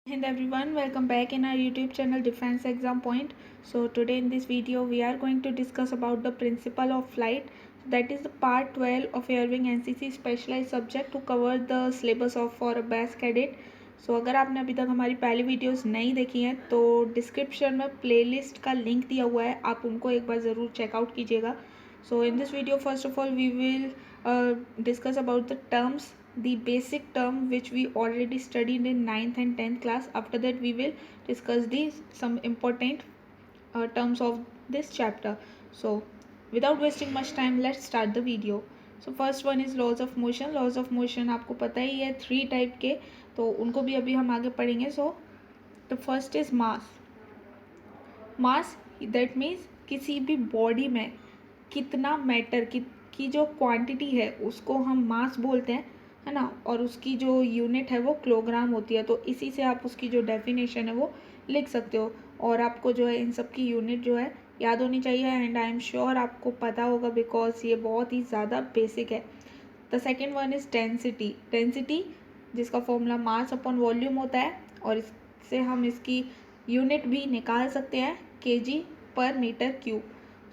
And everyone, welcome back in our YouTube channel Defense Exam Point. So today in this video we are going to discuss about the principle of flight. That is the part 12 of Airwing NCC specialized subject to cover the syllabus of for a best cadet. सो अगर आपने अभी तक हमारी पहली videos नहीं देखी हैं तो डिस्क्रिप्शन में प्लेलिस्ट का लिंक दिया हुआ है, आप उनको एक बार ज़रूर चेकआउट कीजिएगा. So in this video first of all we will discuss about the terms, the basic term which we already studied in 9th and 10th class. After that we will discuss these some important terms of this chapter. So without wasting much time, let's start the video. So first one is laws of motion. Laws of motion आपको पता ही है 3 type के, तो उनको भी अभी हम आगे पढ़ेंगे. So the first is mass. Mass that means किसी भी बॉडी में कितना मैटर की जो क्वांटिटी है उसको हम मास बोलते हैं, है ना. और उसकी जो यूनिट है वो किलोग्राम होती है. तो इसी से आप उसकी जो डेफिनेशन है वो लिख सकते हो. और आपको जो है इन सब की यूनिट जो है याद होनी चाहिए, एंड आई एम श्योर आपको पता होगा बिकॉज ये बहुत ही ज़्यादा बेसिक है. The second one is density. Density जिसका फॉर्मूला मास अपॉन वॉल्यूम होता है, और इससे हम इसकी यूनिट भी निकाल सकते हैं केजी पर metre cube.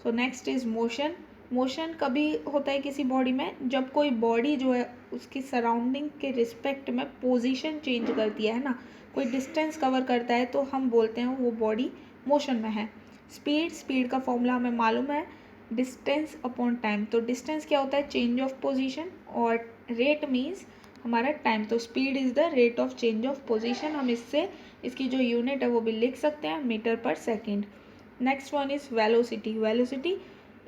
So next is motion. Motion कभी होता है किसी बॉडी में जब कोई बॉडी जो है उसकी सराउंडिंग के रिस्पेक्ट में पोजीशन चेंज करती है ना, कोई डिस्टेंस कवर करता है, तो हम बोलते हैं वो बॉडी मोशन में है. स्पीड का फॉर्मूला हमें मालूम है, डिस्टेंस अपॉन टाइम. तो डिस्टेंस क्या होता है, चेंज ऑफ पोजीशन, और रेट मीन्स हमारा टाइम. तो speed is the rate of change of position. हम इससे इसकी जो यूनिट है वो भी लिख सकते हैं, मीटर पर second. Next one is velocity. Velocity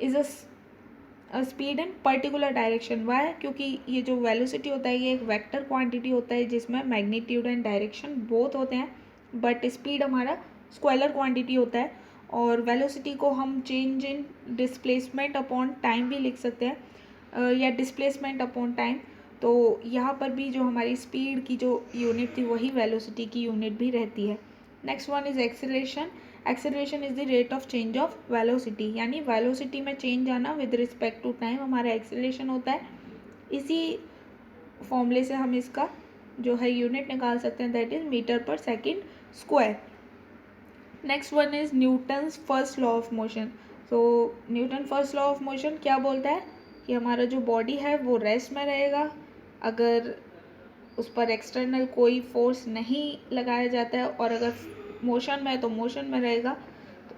is a speed in particular direction. Why? क्योंकि ये जो वेलोसिटी होता है ये एक वेक्टर क्वांटिटी होता है जिसमें मैग्नीट्यूड एंड डायरेक्शन बोथ होते हैं, बट स्पीड हमारा स्केलर क्वांटिटी होता है. और वेलोसिटी को हम change in displacement upon time भी लिख सकते हैं, या डिस्प्लेसमेंट अपॉन टाइम. तो यहाँ पर भी जो हमारी स्पीड की जो यूनिट थी वही वेलोसिटी की यूनिट भी रहती है. Next one is acceleration. Acceleration is the rate of change of velocity, यानी वेलोसिटी में चेंज आना विद रिस्पेक्ट टू टाइम हमारा एक्सेलरेशन होता है. इसी फॉर्मूले से हम इसका जो है यूनिट निकाल सकते हैं, दैट इज़ मीटर पर second square. Next one is Newton's first law of motion. So Newton first law of motion क्या बोलता है कि हमारा जो बॉडी है वो रेस्ट में रहेगा अगर उस पर एक्सटर्नल कोई फोर्स नहीं लगाया जाता है, और अगर मोशन में है तो मोशन में रहेगा.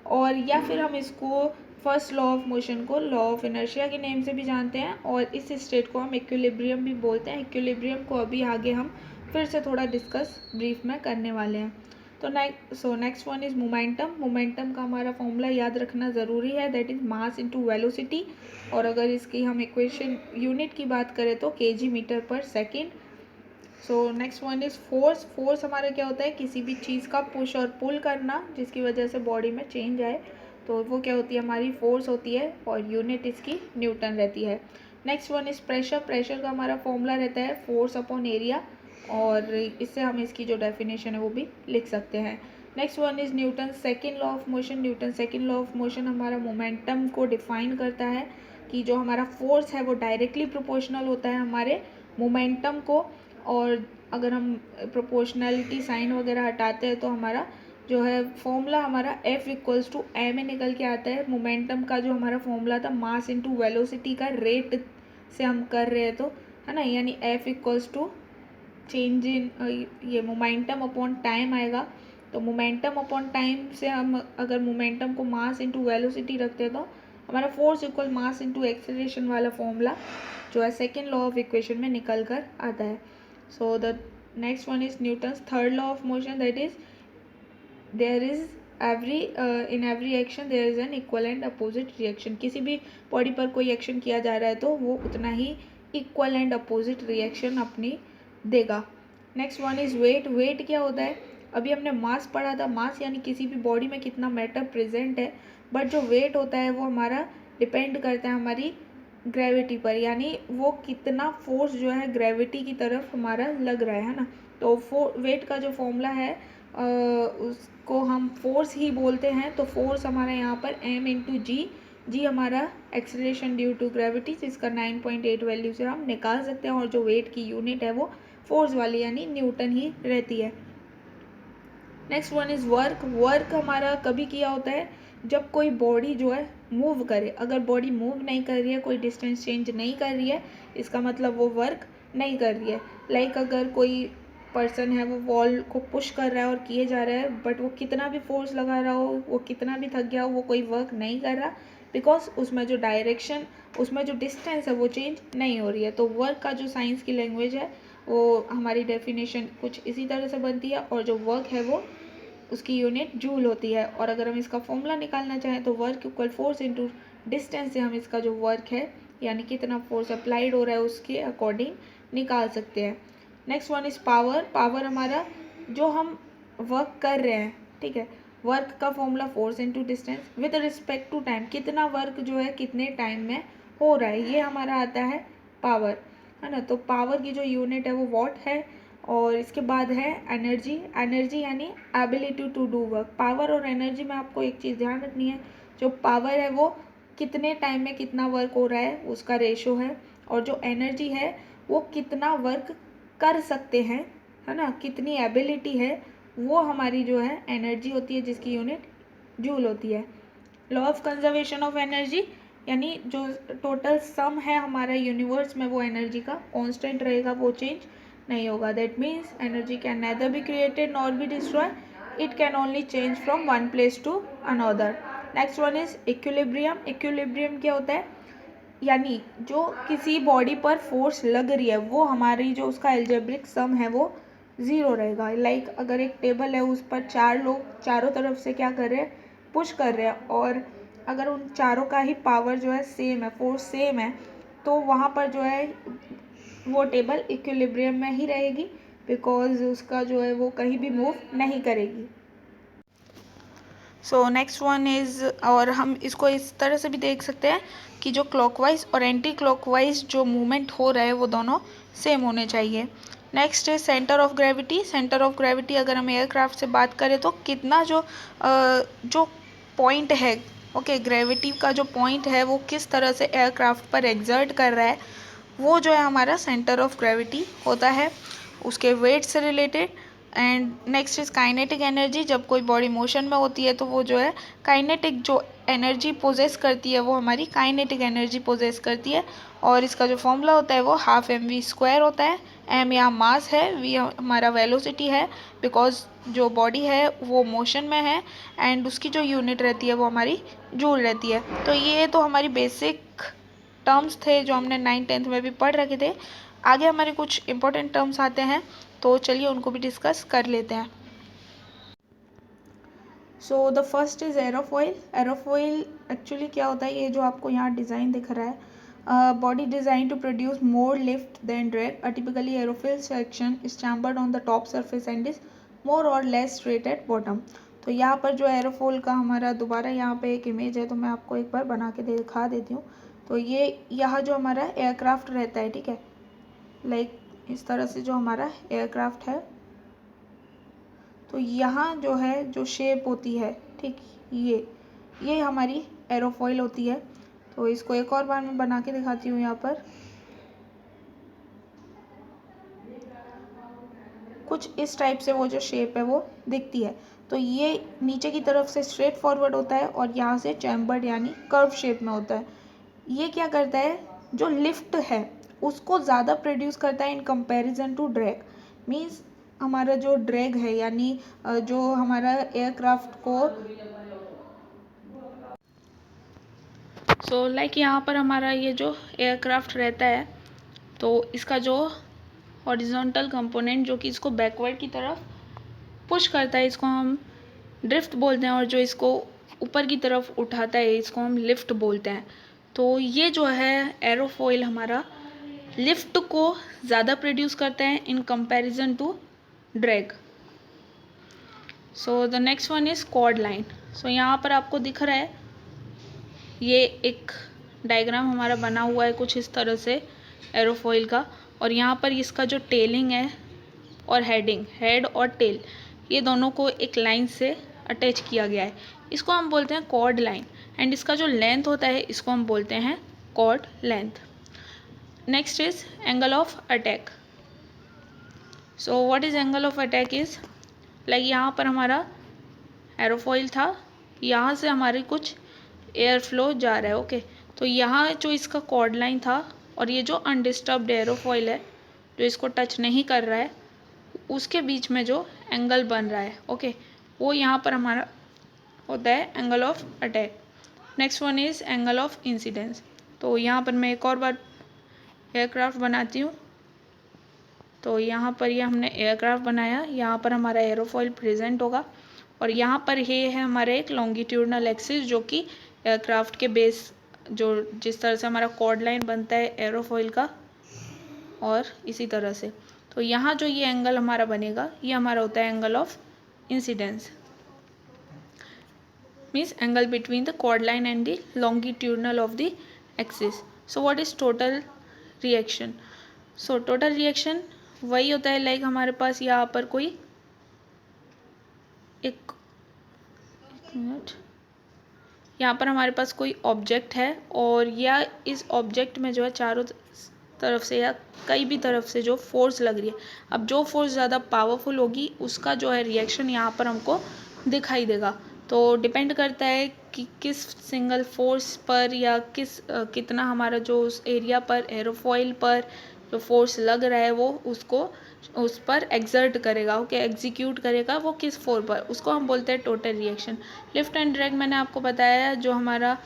और या फिर हम इसको फर्स्ट लॉ ऑफ मोशन को लॉ ऑफ इनर्शिया के नेम से भी जानते हैं, और इस स्टेट को हम इक्विलिब्रियम भी बोलते हैं. इक्विलिब्रियम को अभी आगे हम फिर से थोड़ा डिस्कस ब्रीफ में करने वाले हैं. तो next one is momentum. Momentum का हमारा फॉर्मूला याद रखना ज़रूरी है, that is mass into velocity. और अगर इसकी हम इक्वेशन यूनिट की बात करें तो केजी मीटर पर second. So next one is force. Force हमारा क्या होता है, किसी भी चीज़ का पुश और पुल करना जिसकी वजह से बॉडी में चेंज आए, तो वो क्या होती है, हमारी फोर्स होती है, और यूनिट इसकी न्यूटन रहती है. Next one is pressure. Pressure का हमारा फॉर्मूला रहता है फोर्स अपॉन एरिया, और इससे हम इसकी जो डेफिनेशन है वो भी लिख सकते हैं. Next one is Newton second law of motion. Newton second law of motion हमारा मोमेंटम को डिफाइन करता है कि जो हमारा फोर्स है वो डायरेक्टली प्रोपोर्शनल होता है हमारे मोमेंटम को. और अगर हम प्रोपोर्शनलिटी साइन वगैरह हटाते हैं तो हमारा जो है फॉर्मूला हमारा F इक्वल्स टू ए में निकल के आता है. मोमेंटम का जो हमारा फॉर्मूला था मास इनटू वेलोसिटी का रेट से हम कर रहे हैं, तो है ना, यानी F equals to change in ये मोमेंटम अपॉन टाइम आएगा. तो मोमेंटम अपॉन टाइम से हम अगर मोमेंटम को मास इनटू वेलोसिटी रखते हैं तो हमारा force equal mass into acceleration वाला फॉर्मूला जो है सेकेंड लॉ ऑफ इक्वेशन में निकल कर आता है. So the next one is Newton's third law of motion, that is there is in every action there is an equal and opposite reaction. किसी भी बॉडी पर कोई एक्शन किया जा रहा है तो वो उतना ही इक्वल एंड अपोजिट रिएक्शन अपनी देगा. Next one is weight. Weight क्या होता है, अभी हमने मास पढ़ा था, मास यानी किसी भी बॉडी में कितना मैटर प्रेजेंट है, बट जो वेट होता है वो हमारा डिपेंड करता है हमारी ग्रेविटी पर, यानी वो कितना फोर्स जो है ग्रेविटी की तरफ हमारा लग रहा है ना. तो वेट का जो फॉर्मूला है उसको हम फोर्स ही बोलते हैं. तो फोर्स हमारा यहाँ पर m इंटू जी हमारा एक्सेलरेशन ड्यू टू ग्रेविटी, जिसका 9.8 वैल्यू से हम निकाल सकते हैं. और जो वेट की यूनिट है वो फोर्स वाली यानी न्यूटन ही रहती है. Next one is work. Work हमारा कभी किया होता है जब कोई बॉडी जो है मूव करे। अगर बॉडी मूव नहीं कर रही है, कोई डिस्टेंस चेंज नहीं कर रही है, इसका मतलब वो वर्क नहीं कर रही है। लाइक अगर कोई पर्सन है, वो वॉल को पुश कर रहा है और किए जा रहा है, बट वो कितना भी फोर्स लगा रहा हो, वो कितना भी थक गया हो, वो कोई वर्क नहीं कर रहा, बिकॉज उसमें जो डायरेक्शन, उसमें जो डिस्टेंस है वो चेंज नहीं हो रही है। तो वर्क का जो साइंस की लैंग्वेज है वो हमारी डेफिनेशन कुछ इसी तरह से बनती है, और जो वर्क है वो उसकी यूनिट जूल होती है। और अगर हम इसका फॉर्मूला निकालना चाहें तो work equal force into distance से हम इसका जो वर्क है, यानी कितना फोर्स अप्लाइड हो रहा है, उसके अकॉर्डिंग निकाल सकते हैं। Next one is power. Power हमारा जो हम वर्क कर रहे हैं, ठीक है, वर्क का formula force into distance with respect to time, कितना वर्क जो है कितने टाइम में हो रहा है, ये हमारा आता है पावर, है ना। तो पावर की जो यूनिट है वो वॉट है। और इसके बाद है एनर्जी। एनर्जी यानी ability to do work. Power और एनर्जी में आपको एक चीज़ ध्यान रखनी है, जो पावर है वो कितने टाइम में कितना वर्क हो रहा है उसका रेशो है, और जो एनर्जी है वो कितना वर्क कर सकते हैं, है ना, कितनी एबिलिटी है, वो हमारी जो है एनर्जी होती है, जिसकी यूनिट जूल होती है। Law of conservation of energy, यानी जो टोटल सम है हमारा यूनिवर्स में, वो एनर्जी का कांस्टेंट रहेगा, वो चेंज नहीं होगा। That means energy can neither be created nor be destroy, it can only change from one place to another. Next one is equilibrium. Equilibrium क्या होता है, यानी जो किसी बॉडी पर फोर्स लग रही है वो हमारी जो उसका एल्जेब्रिक सम है वो ज़ीरो रहेगा। लाइक अगर एक टेबल है, उस पर 4 लोग चारों तरफ से क्या कर रहे हैं, पुश कर रहे हैं, और अगर उन चारों का ही पावर जो है सेम है, फोर्स सेम है, तो वहाँ पर जो है वो टेबल इक्विलिब्रियम में ही रहेगी, बिकॉज उसका जो है वो कहीं भी मूव नहीं करेगी। सो नेक्स्ट वन इज़, और हम इसको इस तरह से भी देख सकते हैं कि जो क्लॉकवाइज और एंटी क्लॉकवाइज जो मूवमेंट हो रहा है वो दोनों सेम होने चाहिए। नेक्स्ट है centre of gravity. Centre of gravity अगर हम एयरक्राफ्ट से बात करें तो कितना जो पॉइंट है, ओके, ग्रेविटी का जो पॉइंट है वो किस तरह से एयरक्राफ्ट पर एग्जर्ट कर रहा है, वो जो है हमारा सेंटर ऑफ ग्रेविटी होता है, उसके वेट से related. And next is kinetic energy. जब कोई बॉडी मोशन में होती है तो वो जो है काइनेटिक जो एनर्जी पोजेस करती है वो हमारी काइनेटिक एनर्जी पोजेस करती है, और इसका जो फॉर्मूला होता है वो हाफ mv² होता है। m यहाँ मास है, v हमारा वेलोसिटी है, बिकॉज जो बॉडी है वो मोशन में है, एंड उसकी जो यूनिट रहती है वो हमारी जूल रहती है। तो ये तो हमारी बेसिक टर्म्स थे जो हमने 9th-10th में भी पढ़ रखे थे। आगे हमारे कुछ इंपॉर्टेंट टर्म्स आते हैं, तो चलिए उनको भी डिस्कस कर लेते हैं। So the first is aerofoil. Aerofoil actually क्या होता है, ये जो आपको यहाँ डिज़ाइन दिख रहा है, body design to produce more lift than drag. A typically aerofoil section is chambered on the top surface and is more और लेस स्ट्रेट एट बॉटम। तो यहाँ पर जो एरोफॉइल का हमारा दोबारा यहाँ पे एक इमेज है, तो मैं आपको एक बार बना के दिखा देती हूँ। तो ये यहाँ जो हमारा एयरक्राफ्ट रहता है, ठीक है, लाइक इस तरह से जो हमारा एयरक्राफ्ट है, तो यहाँ जो है जो शेप होती है, ठीक, ये हमारी एरोफॉइल होती है। तो इसको एक और बार मैं बना के दिखाती हूँ। यहाँ पर कुछ इस टाइप से वो जो शेप है वो दिखती है। तो ये नीचे की तरफ से स्ट्रेट फॉरवर्ड होता है, और यहाँ से चैम्बर्ड यानी कर्व शेप में होता है। ये क्या करता है, जो लिफ्ट है उसको ज़्यादा प्रोड्यूस करता है in comparison to drag. Means हमारा जो ड्रैग है, यानी जो हमारा एयरक्राफ्ट को, लाइक यहाँ पर हमारा ये जो एयरक्राफ्ट रहता है, तो इसका जो हॉरिजॉन्टल कंपोनेंट जो कि इसको बैकवर्ड की तरफ पुश करता है, इसको हम ड्रिफ्ट बोलते हैं, और जो इसको ऊपर की तरफ उठाता है इसको हम लिफ्ट बोलते हैं। तो ये जो है एरोफॉइल हमारा लिफ्ट को ज़्यादा प्रोड्यूस करता है in comparison to drag. So the next one is chord line. So यहाँ पर आपको दिख रहा है, ये एक डायग्राम हमारा बना हुआ है कुछ इस तरह से एरोफॉइल का, और यहाँ पर इसका जो टेलिंग है और हेडिंग, हेड और टेल, ये दोनों को एक लाइन से अटैच किया गया है, इसको हम बोलते हैं कॉर्ड लाइन। एंड इसका जो लेंथ होता है इसको हम बोलते हैं chord length. Next is angle of attack. So what is angle of attack is, like यहाँ पर हमारा एरोफॉइल था, यहाँ से हमारे कुछ एयर फ्लो जा रहा है। ओके, तो यहाँ जो इसका कॉर्ड लाइन था और ये जो अनडिस्टर्ब्ड एरोफॉइल है जो इसको टच नहीं कर रहा है, उसके बीच में जो एंगल बन रहा है, ओके, वो यहाँ पर हमारा होता है angle of attack. Next one is angle of incidence. तो यहाँ पर मैं एक और बार एयरक्राफ्ट बनाती हूँ। तो यहाँ पर ये हमने एयरक्राफ्ट बनाया, यहाँ पर हमारा एरोफॉइल प्रेजेंट होगा और यहाँ पर ये है हमारा एक लॉन्गिट्यूडनल एक्सिस जो कि एयरक्राफ्ट के बेस, जो जिस तरह से हमारा कॉर्ड लाइन बनता है एरोफॉइल का, और इसी तरह से। तो यहाँ जो ये एंगल हमारा बनेगा ये हमारा होता है angle of incidence, means angle between the chord line and the longitudinal of the axis. So what is total reaction? So total reaction वही होता है लाइक हमारे पास यहाँ पर कोई एक मिनट, यहाँ पर हमारे पास कोई ऑब्जेक्ट है और या इस ऑब्जेक्ट में जो है चारों तरफ से या कई भी तरफ से जो फोर्स लग रही है, अब जो फोर्स ज़्यादा पावरफुल होगी उसका जो है रिएक्शन यहाँ पर हमको दिखाई देगा। तो डिपेंड करता है कि किस सिंगल फोर्स पर या कितना हमारा जो उस एरिया पर एरोफॉइल पर जो फोर्स लग रहा है वो उसको उस पर एक्सर्ट करेगा, ओके, एग्जीक्यूट करेगा वो किस फोर्स पर, उसको हम बोलते हैं total reaction. Lift and drag मैंने आपको बताया जो हमारा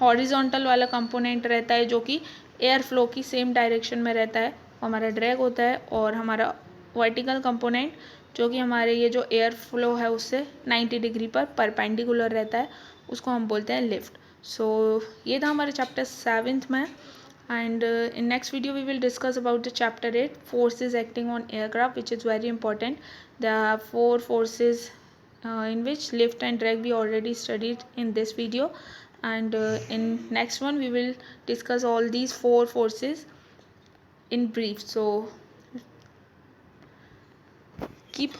हॉरिजॉन्टल वाला कंपोनेंट रहता है जो कि एयर फ्लो की सेम डायरेक्शन में रहता है, हमारा ड्रैग होता है, और हमारा वर्टिकल कंपोनेंट जो कि हमारे ये जो एयर फ्लो है उससे 90 डिग्री पर परपेंडिकुलर रहता है, उसको हम बोलते हैं लिफ्ट। सो ये था हमारे चैप्टर 7th में, and in next video we will discuss about the chapter 8 forces acting on aircraft, which is very important. There are 4 forces in which lift and drag we already studied in this video, and in next one we will discuss all these 4 forces in brief. So keep